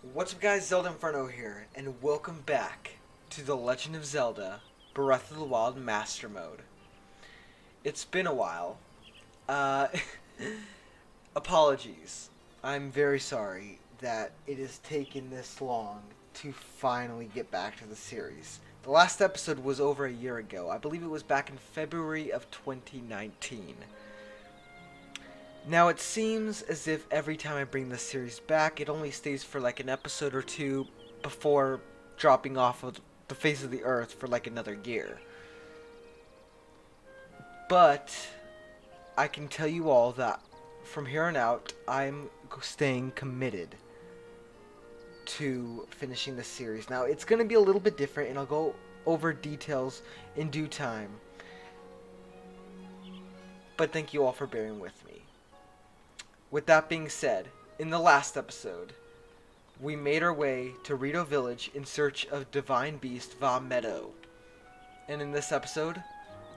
What's up guys, Zelda Inferno here, and welcome back to the Legend of Zelda Breath of the Wild Master Mode. It's been a while. Uh, Apologies. I'm very sorry that it has taken this long to finally get back to the series. The last episode was over a year ago. I believe it was back in February of 2019. Now, it seems as if every time I bring this series back, it only stays for like an episode or two before dropping off of the face of the earth for like another year. But I can tell you all that from here on out, I'm staying committed to finishing the series. Now, it's going to be a little bit different, and I'll go over details in due time. But thank you all for bearing with me. With that being said, in the last episode, we made our way to Rito Village in search of Divine Beast Vah Medoh. And in this episode,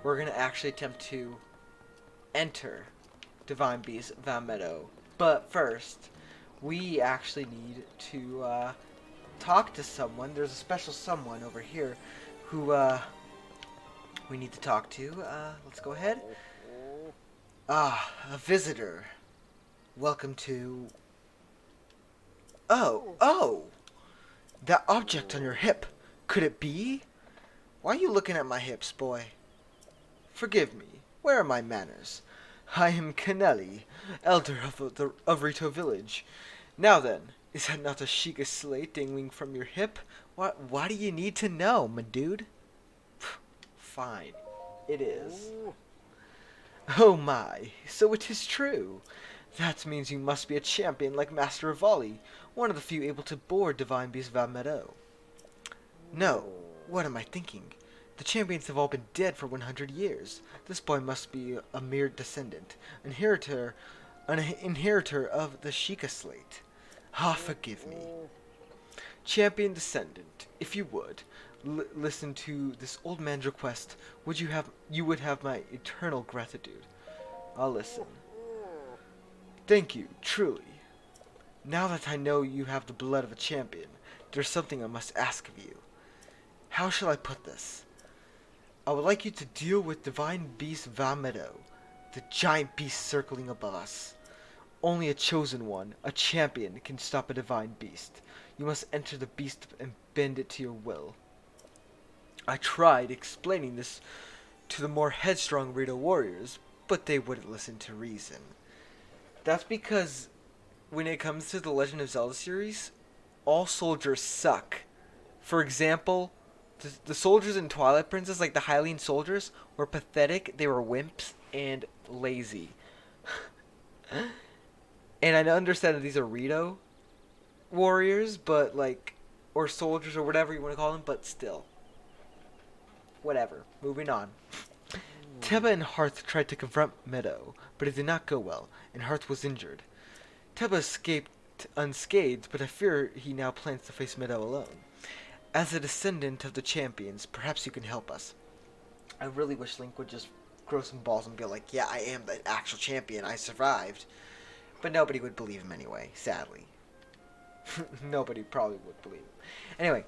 we're going to actually attempt to enter Divine Beast Vah Medoh. But first, we actually need to talk to someone. There's a special someone over here who we need to talk to. Let's go ahead. A visitor. Welcome to... Oh! That object on your hip. Could it be? Why are you looking at my hips, boy? Forgive me. Where are my manners? I am Kennelly, elder of Rito Village. Now then, is that not a Sheikah slate dangling from your hip? Why do you need to know, my dude? Fine. It is. Oh my, so it is true. That means you must be a champion like Master Rivali, one of the few able to board Divine Beast Vah Medoh. No, what am I thinking? The champions have all been dead for 100 years. This boy must be a mere descendant, an inheritor of the Sheikah slate. Forgive me. Champion descendant, if you would, listen to this old man's request, you would have my eternal gratitude. I'll listen. Thank you, truly. Now that I know you have the blood of a champion, there's something I must ask of you. How shall I put this? I would like you to deal with Divine Beast Vah Medoh, the giant beast circling above us. Only a chosen one, a champion, can stop a divine beast. You must enter the beast and bend it to your will. I tried explaining this to the more headstrong Rito warriors, but they wouldn't listen to reason. That's because when it comes to the Legend of Zelda series, all soldiers suck. For example, the soldiers in Twilight Princess, like the Hylian soldiers, were pathetic, they were wimps, and lazy. And I understand that these are Rito warriors, but like, or soldiers, or whatever you want to call them, but still. Whatever. Moving on. Teba and Hearth tried to confront Medoh, but it did not go well, and Hearth was injured. Teba escaped unscathed, but I fear he now plans to face Medoh alone. As a descendant of the champions, perhaps you can help us. I really wish Link would just grow some balls and be like, yeah, I am the actual champion, I survived. But nobody would believe him anyway, sadly. Nobody probably would believe him. Anyway,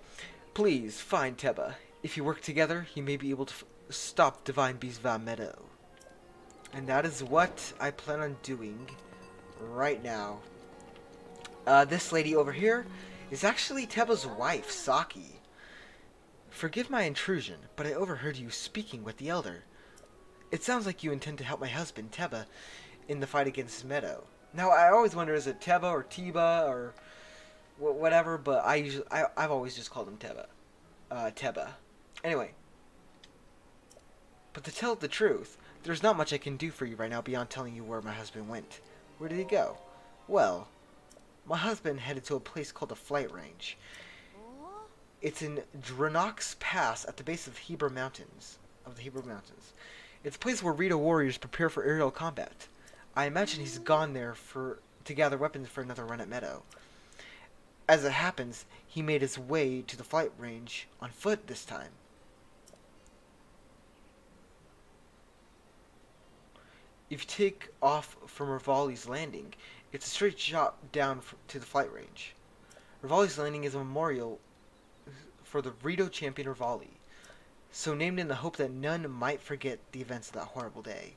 please find Teba. If you work together, you may be able to stop Divine Beast Vah Medoh. And that is what I plan on doing right now. This lady over here is actually Teba's wife, Saki. Forgive my intrusion, but I overheard you speaking with the elder. It sounds like you intend to help my husband, Teba, in the fight against Medoh. Now, I always wonder, is it Teba or Teba or whatever, but I've always just called him Teba. Teba. Anyway. But to tell the truth, there's not much I can do for you right now beyond telling you where my husband went. Where did he go? Well, my husband headed to a place called the Flight Range. It's in Dranox Pass at the base of the Hebrew Mountains. It's a place where Rito warriors prepare for aerial combat. I imagine he's gone there to gather weapons for another run at Medoh. As it happens, he made his way to the Flight Range on foot this time. If you take off from Rivali's landing, it's a straight shot down to the Flight Range. Rivali's Landing is a memorial for the Rito champion Rivali, so named in the hope that none might forget the events of that horrible day.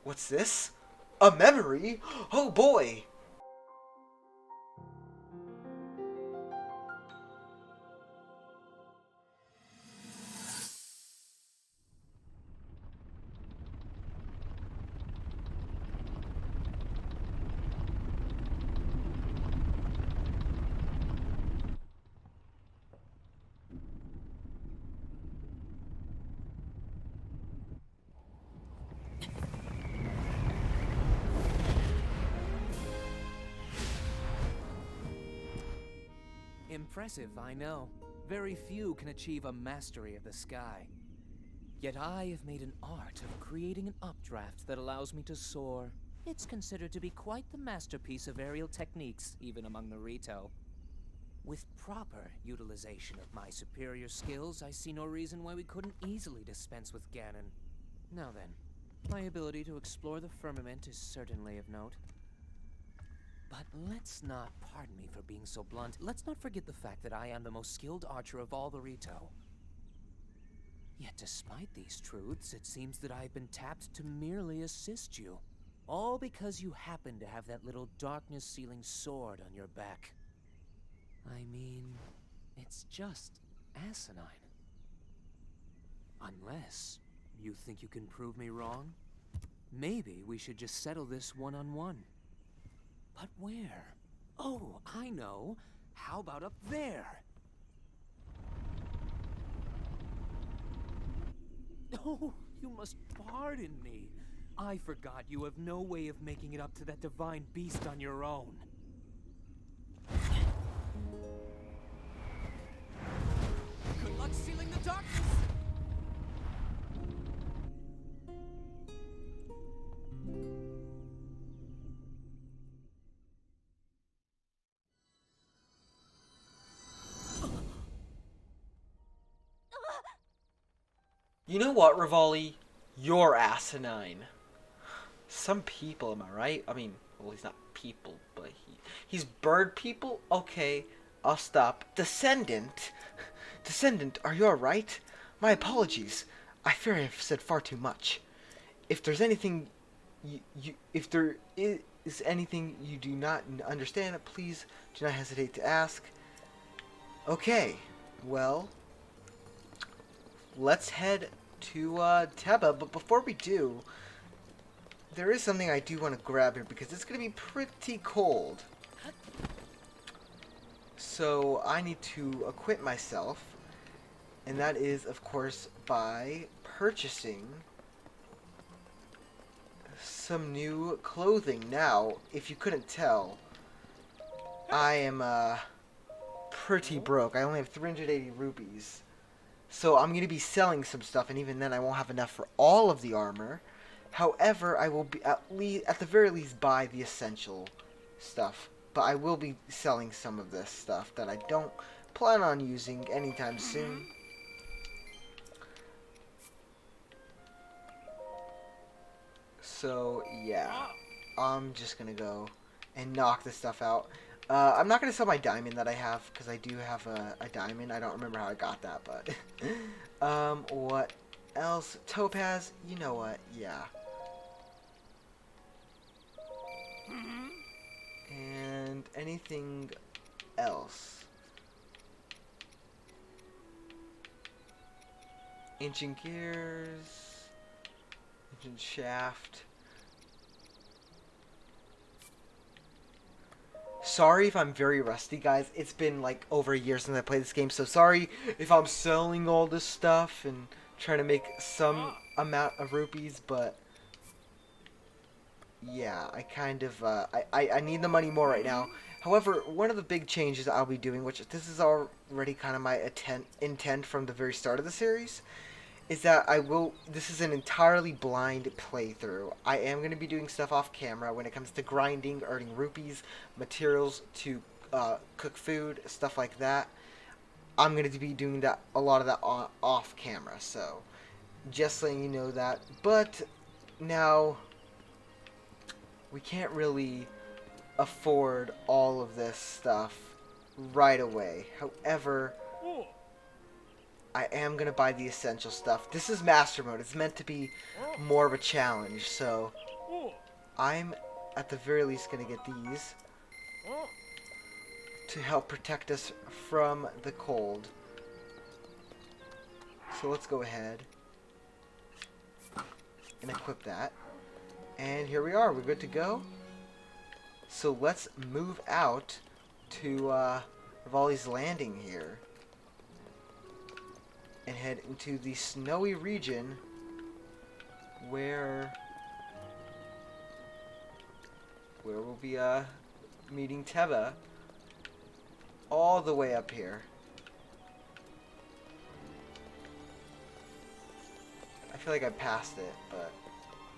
What's this? A memory? Oh boy! Impressive, I know. Very few can achieve a mastery of the sky. Yet I have made an art of creating an updraft that allows me to soar. It's considered to be quite the masterpiece of aerial techniques, even among the Rito. With proper utilization of my superior skills, I see no reason why we couldn't easily dispense with Ganon. Now then, my ability to explore the firmament is certainly of note. But let's not, pardon me for being so blunt, let's not forget the fact that I am the most skilled archer of all the Rito. Yet despite these truths, it seems that I've been tapped to merely assist you. All because you happen to have that little darkness-sealing sword on your back. I mean, it's just asinine. Unless you think you can prove me wrong, maybe we should just settle this one-on-one. But where? Oh, I know. How about up there? Oh, you must pardon me. I forgot you have no way of making it up to that Divine Beast on your own. Good luck sealing the darkness! You know what, Rivali? You're asinine. Some people, am I right? I mean, well, he's not people, but he's bird people? Okay, I'll stop. Descendant? Descendant, are you alright? My apologies. I fear I have said far too much. If there's anything if there is anything you do not understand, please do not hesitate to ask. Okay, well, let's head to Teba, but before we do, there is something I do want to grab here because it's going to be pretty cold. So I need to equip myself, and that is, of course, by purchasing some new clothing. Now, if you couldn't tell, I am pretty broke. I only have 380 rupees. So I'm going to be selling some stuff, and even then I won't have enough for all of the armor. However, I will be at the very least buy the essential stuff. But I will be selling some of this stuff that I don't plan on using anytime soon. So yeah, I'm just going to go and knock this stuff out. I'm not going to sell my diamond that I have, because I do have a diamond. I don't remember how I got that, but... what else? Topaz? You know what? Yeah. And anything else? Ancient gears. Ancient shaft. Sorry if I'm very rusty, guys. It's been like over a year since I played this game, so sorry if I'm selling all this stuff and trying to make some amount of rupees, but yeah, I kind of, I need the money more right now. However, one of the big changes I'll be doing, which this is already kind of my intent from the very start of the series, is that this is an entirely blind playthrough. I am going to be doing stuff off camera when it comes to grinding, earning rupees, materials to cook food, stuff like that. I'm going to be doing a lot of that off camera, so just letting you know that. But now, we can't really afford all of this stuff right away. However, I am going to buy the essential stuff. This is Master Mode. It's meant to be more of a challenge, so I'm at the very least going to get these to help protect us from the cold. So let's go ahead and equip that. And here we are. We're good to go. So let's move out to Rivali's Landing here and head into the snowy region where we'll be meeting Teva all the way up here. I feel like I passed it, but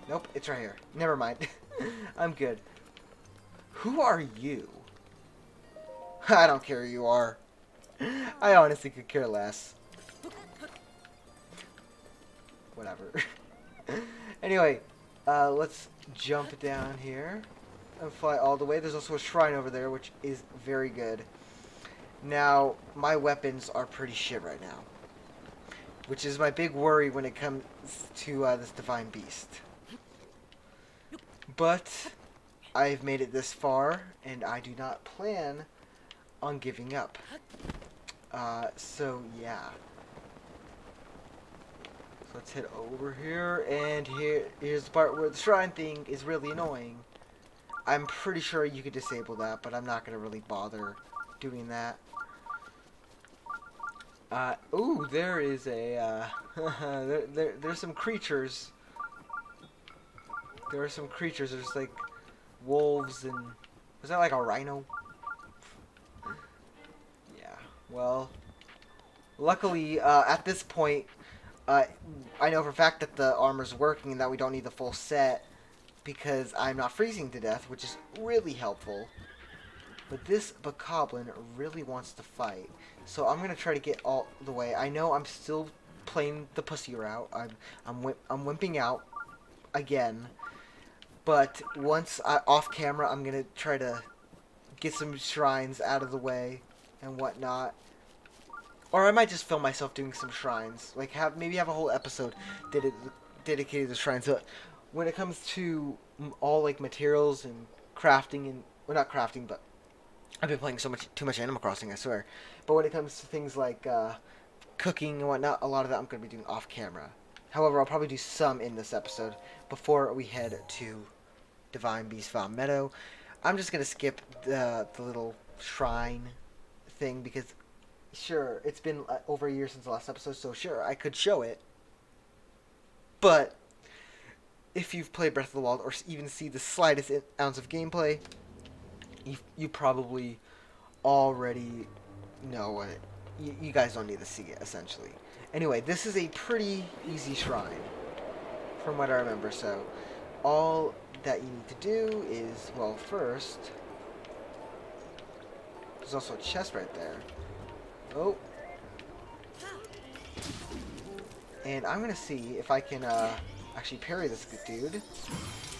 nope, it's right here. Never mind. I'm good. Who are you? I don't care who you are. I honestly could care less. Whatever. Anyway, let's jump down here and fly all the way. There's also a shrine over there, which is very good. Now, my weapons are pretty shit right now, which is my big worry when it comes to this Divine Beast. But I've made it this far, and I do not plan on giving up. So yeah. So let's head over here, and here's the part where the shrine thing is really annoying. I'm pretty sure you could disable that, but I'm not going to really bother doing that. Ooh, there is a, there's some creatures. There are some creatures, there's like wolves and, was that like a rhino? Yeah, well, luckily, at this point, I know for a fact that the armor's working and that we don't need the full set because I'm not freezing to death, which is really helpful. But this bokoblin really wants to fight, so I'm gonna try to get all the way. I know I'm still playing the pussy route. I'm wimping out again, but once off camera, I'm gonna try to get some shrines out of the way and whatnot. Or I might just film myself doing some shrines, like maybe have a whole episode dedicated to shrines. So when it comes to all like materials and crafting and, well, not crafting, but I've been playing too much Animal Crossing, I swear. But when it comes to things like cooking and whatnot, a lot of that I'm going to be doing off camera. However, I'll probably do some in this episode before we head to Divine Beast Vah Medoh. I'm just going to skip the little shrine thing because, sure, it's been over a year since the last episode, so sure, I could show it. But if you've played Breath of the Wild or even see the slightest ounce of gameplay, you probably already know what you guys don't need to see it, essentially. Anyway, this is a pretty easy shrine from what I remember, so all that you need to do is, well, first, there's also a chest right there. Oh, and I'm gonna see if I can actually parry this dude.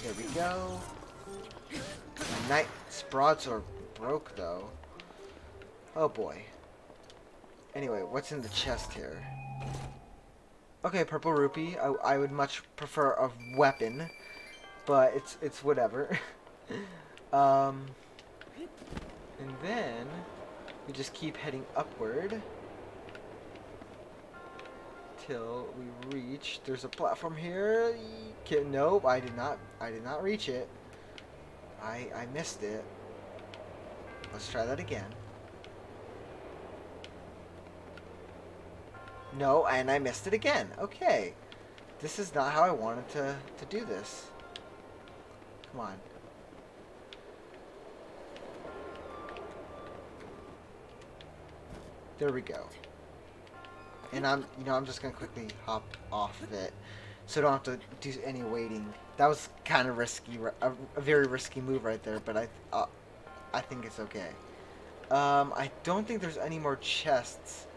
There we go. My knight's broadsword broke, though. Oh, boy. Anyway, what's in the chest here? Okay, purple rupee. I would much prefer a weapon, but it's whatever. And then we just keep heading upward till we reach. There's a platform here. Nope, I did not reach it. I missed it. Let's try that again. No, and I missed it again. Okay. This is not how I wanted to do this. Come on. There we go. And I'm just gonna quickly hop off of it, so I don't have to do any waiting. That was kind of risky, a very risky move right there, but I think it's okay. I don't think there's any more chests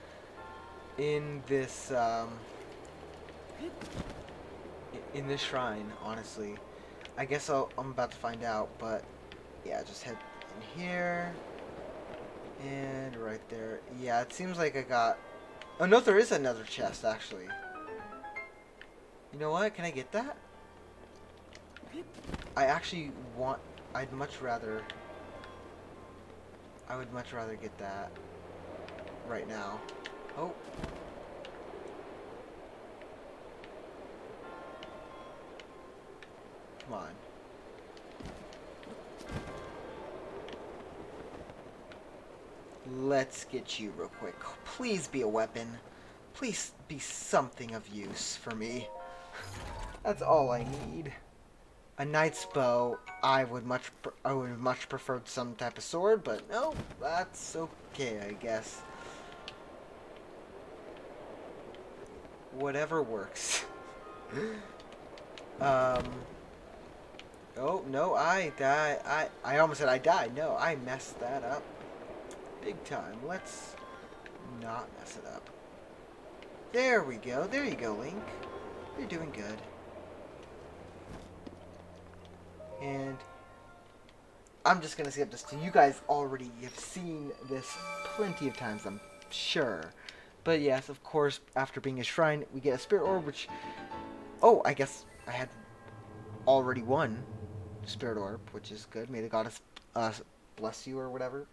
in this shrine, honestly. I guess I'm about to find out, but yeah, just head in here. And right there. Yeah, it seems like I got... Oh, no, there is another chest, actually. You know what? Can I get that? I actually want... I'd much rather... I would much rather get that right now. Oh. Come on. Let's get you real quick. Please be a weapon. Please be something of use for me. That's all I need. A knight's bow. I would much prefer some type of sword, but no, that's okay, I guess. Whatever works. Oh no, I die. I almost said I died. No, I messed that up big time. Let's not mess it up. There we go. There you go, Link. You're doing good. And I'm just going to skip this. You guys already have seen this plenty of times, I'm sure. But yes, of course, after being a shrine, we get a spirit orb, which... Oh, I guess I had already won spirit orb, which is good. May the goddess bless you or whatever.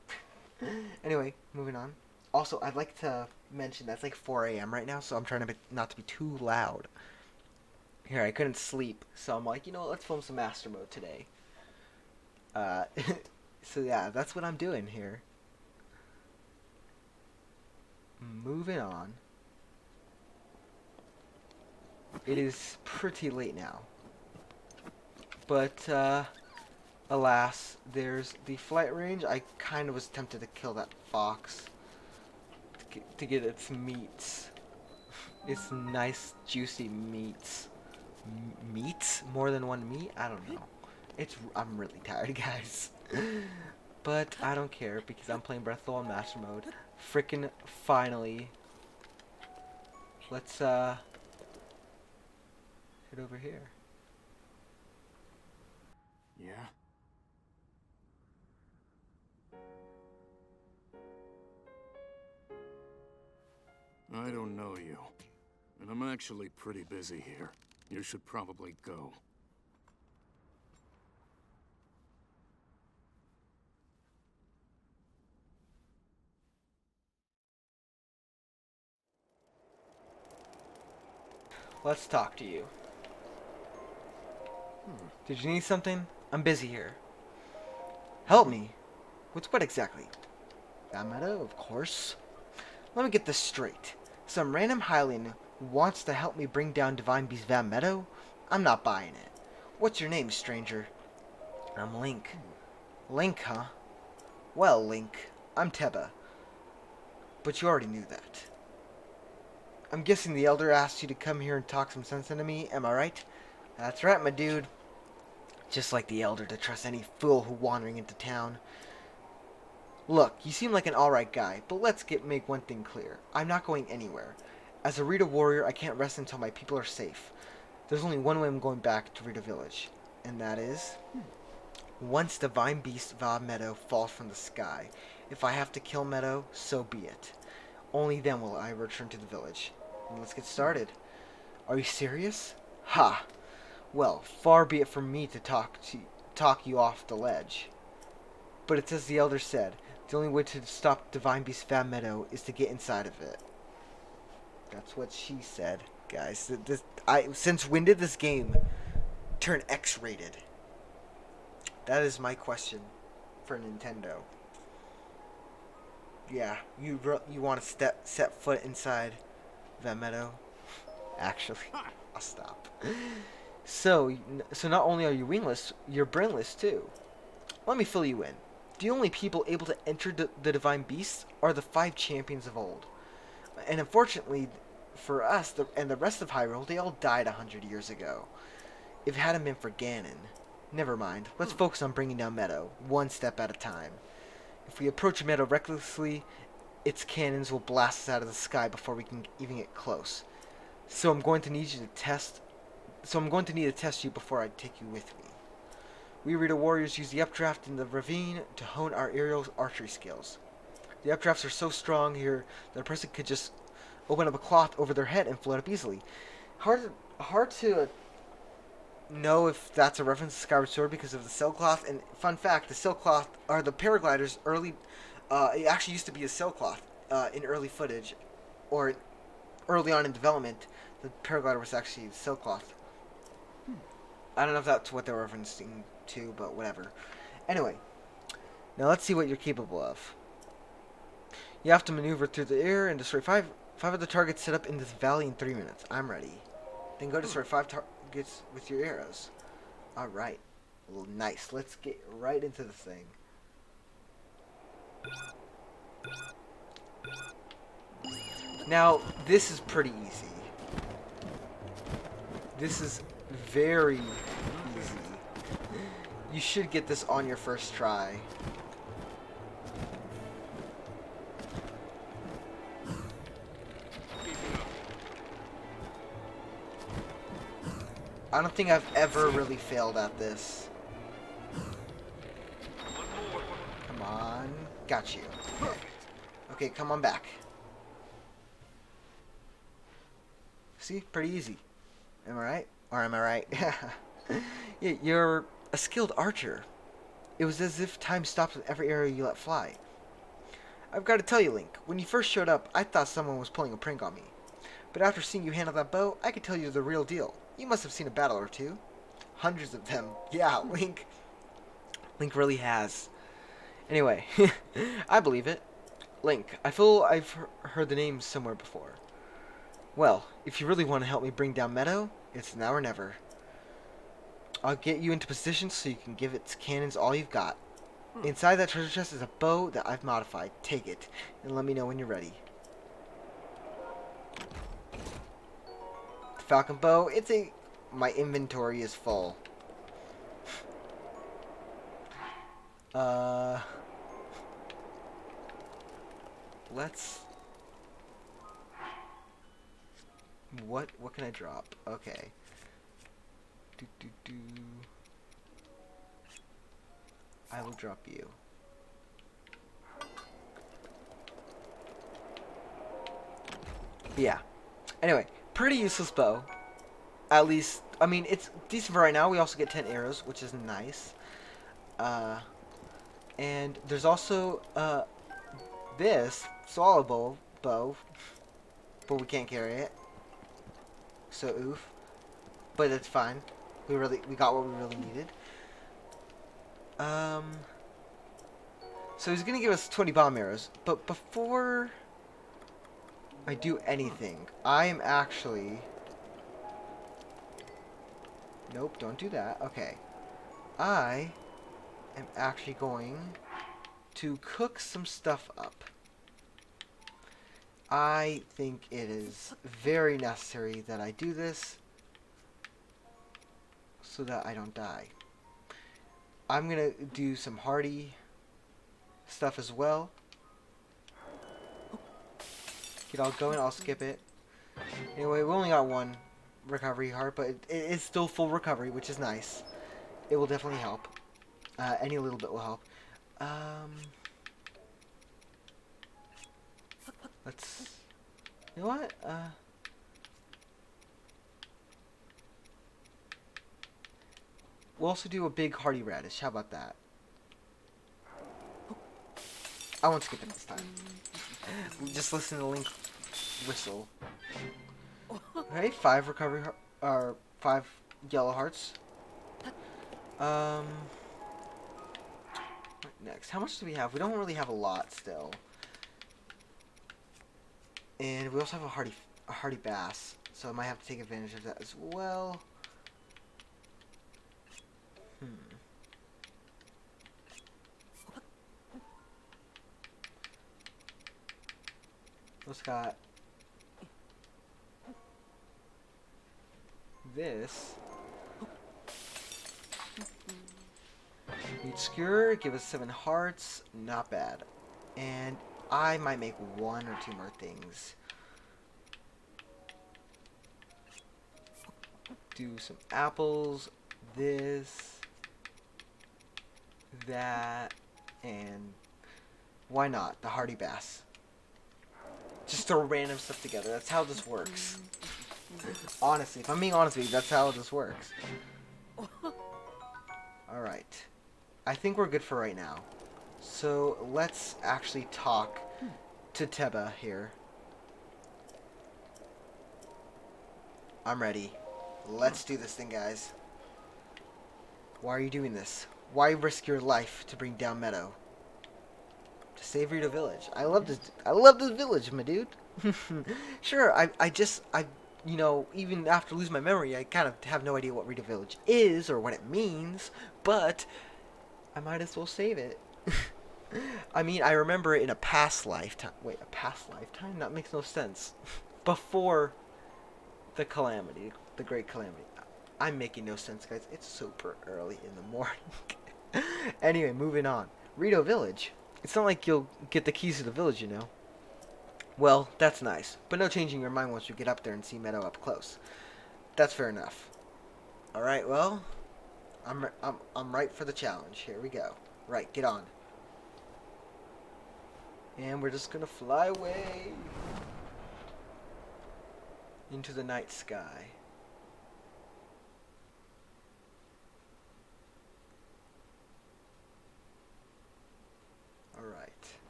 Anyway, moving on. Also, I'd like to mention that's like 4 a.m. right now, so I'm trying to not to be too loud. Here, I couldn't sleep, so I'm like, you know what, let's film some Master Mode today. So yeah, that's what I'm doing here. Moving on. It is pretty late now. But, alas, there's the flight range. I kind of was tempted to kill that fox to get its meats. Its nice, juicy meats. Meats? More than one meat? I don't know. I'm really tired, guys. But I don't care because I'm playing Breath of the Wild Master Mode. Frickin' finally. Let's head over here. Yeah? I don't know you. And I'm actually pretty busy here. You should probably go. Let's talk to you. Did you need something? I'm busy here. Help me. With what exactly? Vah Medoh, of course. Let me get this straight. Some random highling wants to help me bring down Divine Beast Vah Medoh? I'm not buying it. What's your name, stranger? I'm Link. Link, huh? Well, Link, I'm Teba. But you already knew that. I'm guessing the Elder asked you to come here and talk some sense into me, am I right? That's right, my dude. Just like the Elder to trust any fool who wandering into town. Look, you seem like an alright guy, but let's make one thing clear. I'm not going anywhere. As a Rita warrior, I can't rest until my people are safe. There's only one way I'm going back to Rita Village, and that is... once Divine Beast Vah Medoh falls from the sky. If I have to kill Medoh, so be it. Only then will I return to the village. And let's get started. Are you serious? Ha! Well, far be it from me to talk you off the ledge. But it's as the Elder said, the only way to stop Divine Beast Vah Medoh is to get inside of it. That's what she said, guys. Since when did this game turn X-rated? That is my question for Nintendo. Yeah, you want to set foot inside Vah Medoh? Actually, I'll stop. So not only are you wingless, you're brainless too. Let me fill you in. The only people able to enter the Divine Beasts are the 5 champions of old. And unfortunately, for us and the rest of Hyrule, they all died 100 years ago. If it hadn't been for Ganon. Never mind. Let's focus on bringing down Medoh, one step at a time. If we approach Medoh recklessly, its cannons will blast us out of the sky before we can even get close. So I'm going to need to test you before I take you with me. We Rito warriors use the updraft in the ravine to hone our aerial archery skills. The updrafts are so strong here that a person could just open up a cloth over their head and float up easily. Hard to know if that's a reference to Skyward Sword because of the sailcloth. And fun fact, the sailcloth are the paragliders early. It actually used to be a sailcloth in early footage, or early on in development. The paraglider was actually sailcloth. I don't know if that's what they're referencing to, but whatever. Anyway, now let's see what you're capable of. You have to maneuver through the air and destroy five of the targets set up in this valley in 3 minutes. I'm ready. Then go destroy 5 targets with your arrows. Alright. Well, nice. Let's get right into the thing. Now, this is pretty easy. This is very easy. You should get this on your first try. I don't think I've ever really failed at this. Come on. Got you. Okay, come on back. See? Pretty easy. Am I right? Or am I right? Yeah, you're a skilled archer. It was as if time stopped with every arrow you let fly. I've got to tell you, Link, when you first showed up, I thought someone was pulling a prank on me. But after seeing you handle that bow, I could tell you're the real deal. You must have seen a battle or two. Hundreds of them. Yeah, Link really has. Anyway, I believe it. Link, I feel I've heard the name somewhere before. Well, if you really want to help me bring down Medoh, it's now or never. I'll get you into position so you can give its cannons all you've got. Inside that treasure chest is a bow that I've modified. Take it, and let me know when you're ready. The Falcon Bow, my inventory is full. Let's... What can I drop? Okay. I will drop you. Yeah. Anyway, pretty useless bow. At least, I mean, it's decent for right now. We also get 10 arrows, which is nice. And there's also this swallow bow, but we can't carry it. So oof. But it's fine. We got what we really needed. So he's gonna give us 20 bomb arrows, but before I do anything, I am actually... Nope, don't do that. Okay. I am actually going to cook some stuff up. I think it is very necessary that I do this so that I don't die. I'm gonna do some hardy stuff as well. Get all going, I'll skip it. Anyway, we only got 1 recovery heart, but it is still full recovery, which is nice. It will definitely help. Any little bit will help. Let's... You know what? We'll also do a big hearty radish. How about that? I won't skip it this time. Just listen to Link whistle. Okay, 5 recovery or 5 yellow hearts. Next, how much do we have? We don't really have a lot still. And we also have a hardy bass, so I might have to take advantage of that as well. Let's got this. Meat skewer, give us 7 hearts, not bad. And I might make 1 or 2 more things. Do some apples, this, that, and why not? The hardy bass. Just throw random stuff together. That's how this works. Honestly, if I'm being honest with you, that's how this works. Alright. I think we're good for right now. So let's actually talk to Teba here. I'm ready. Let's do this thing, guys. Why are you doing this? Why risk your life to bring down Medoh? To save Rito Village. I love this village, my dude. Sure, you know, even after losing my memory, I kind of have no idea what Rito Village is or what it means, but I might as well save it. I mean, I remember it in a past lifetime. Wait, a past lifetime? That makes no sense. Before the calamity, the great calamity. I'm making no sense, guys. It's super early in the morning. Anyway, moving on. Rito Village. It's not like you'll get the keys to the village, you know. Well, that's nice, but no changing your mind once you get up there and see Medoh up close. That's fair enough. All right, well, I'm right for the challenge. Here we go. Right, get on. And we're just gonna fly away into the night sky.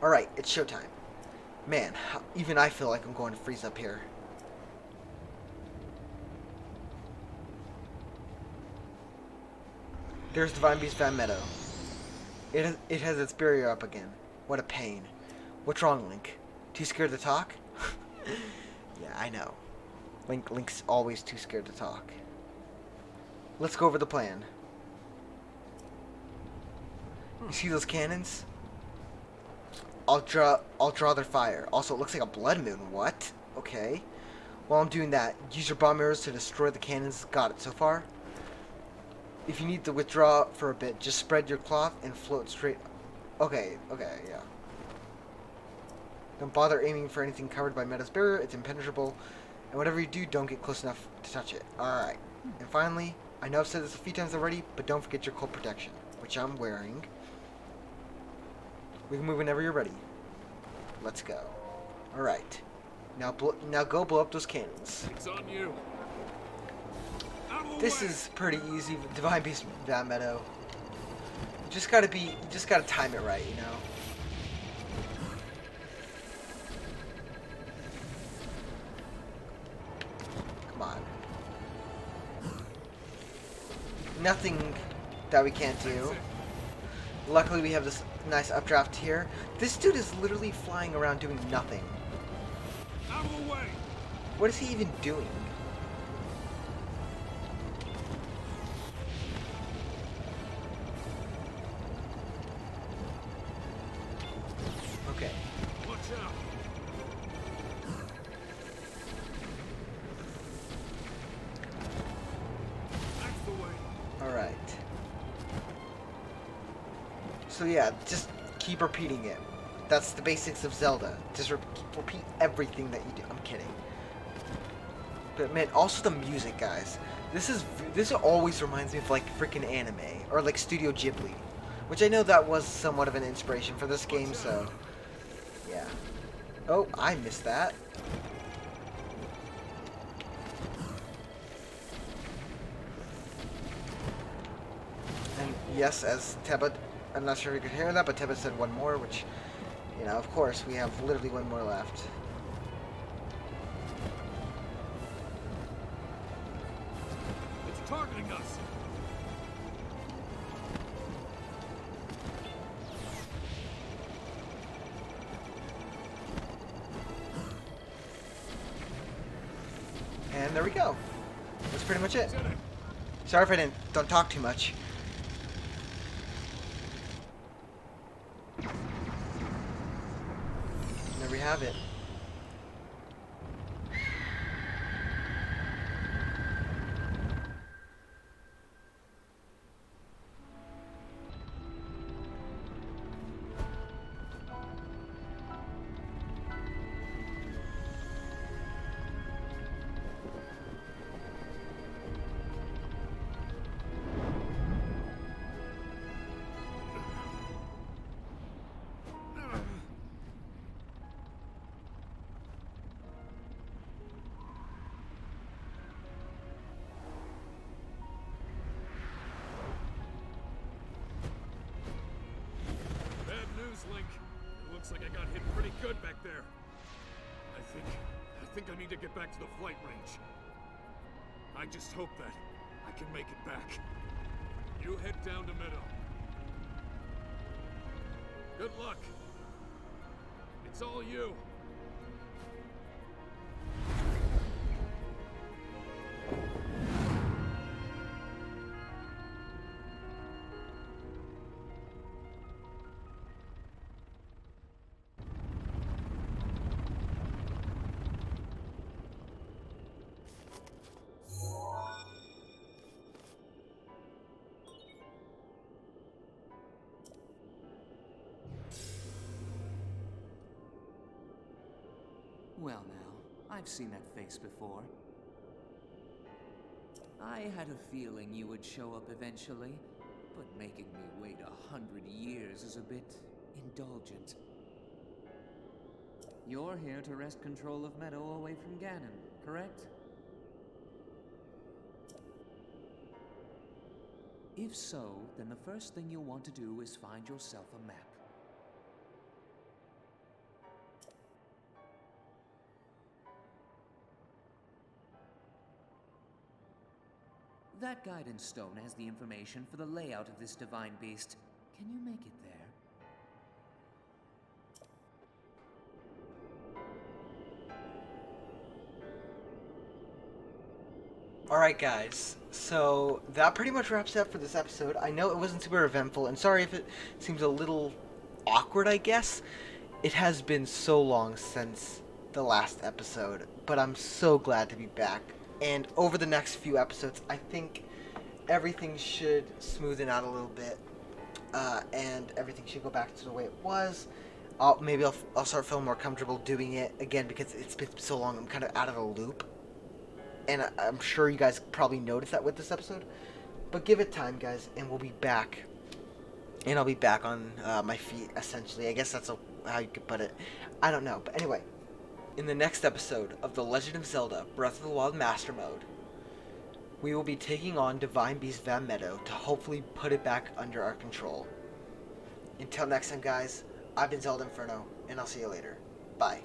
Alright, it's showtime. Man, even I feel like I'm going to freeze up here. There's Divine Beast Vah Medoh. It has its barrier up again. What a pain. What's wrong, Link? Too scared to talk? Yeah, I know. Link's always too scared to talk. Let's go over the plan. You see those cannons? I'll draw their fire. Also, it looks like a blood moon. What? Okay. While I'm doing that, use your bomb arrows to destroy the cannons. Got it so far? If you need to withdraw for a bit, just spread your cloth and float straight. Okay, yeah. Don't bother aiming for anything covered by Medoh's barrier. It's impenetrable. And whatever you do, don't get close enough to touch it. Alright. And finally, I know I've said this a few times already, but don't forget your cold protection, which I'm wearing. We can move whenever you're ready. Let's go. Alright. Now go blow up those cannons. It's on you. This is pretty easy. Divine Beast Vah Medoh. You just gotta time it right, you know? Come on. Nothing that we can't do. Luckily we have this nice updraft here. This dude is literally flying around doing nothing. Out of the way. What is he even doing? Okay. Watch out. That's the way. Alright. So yeah, just keep repeating it. That's the basics of Zelda. Just repeat everything that you do. I'm kidding. But man, also the music, guys. This always reminds me of like freaking anime or like Studio Ghibli, which I know that was somewhat of an inspiration for this game. So yeah. Oh, I missed that. And yes, as Teba, I'm not sure if you could hear that, but Teba said one more, which, you know, of course, we have literally one more left. It's targeting us. And there we go. That's pretty much it. Sorry if I don't talk too much. There we have it. back there. I think I need to get back to the flight range. I just hope that I can make it back. You head down to Meadow. Good luck. It's all you. Well now, I've seen that face before. I had a feeling you would show up eventually, but making me wait 100 years is a bit indulgent. You're here to wrest control of Meadow away from Ganon, correct? If so, then the first thing you'll want to do is find yourself a map. That guidance stone has the information for the layout of this Divine Beast. Can you make it there? Alright guys, so that pretty much wraps it up for this episode. I know it wasn't super eventful, and sorry if it seems a little awkward, I guess. It has been so long since the last episode, but I'm so glad to be back. And over the next few episodes, I think everything should smoothen out a little bit, and everything should go back to the way it was. Maybe I'll start feeling more comfortable doing it again, because it's been so long, I'm kind of out of the loop. And I'm sure you guys probably noticed that with this episode. But give it time, guys, and we'll be back. And I'll be back on my feet, essentially. I guess that's how you could put it. I don't know. But anyway, in the next episode of The Legend of Zelda Breath of the Wild Master Mode, we will be taking on Divine Beast Vah Medoh to hopefully put it back under our control. Until next time, guys, I've been Zelda Inferno, and I'll see you later. Bye.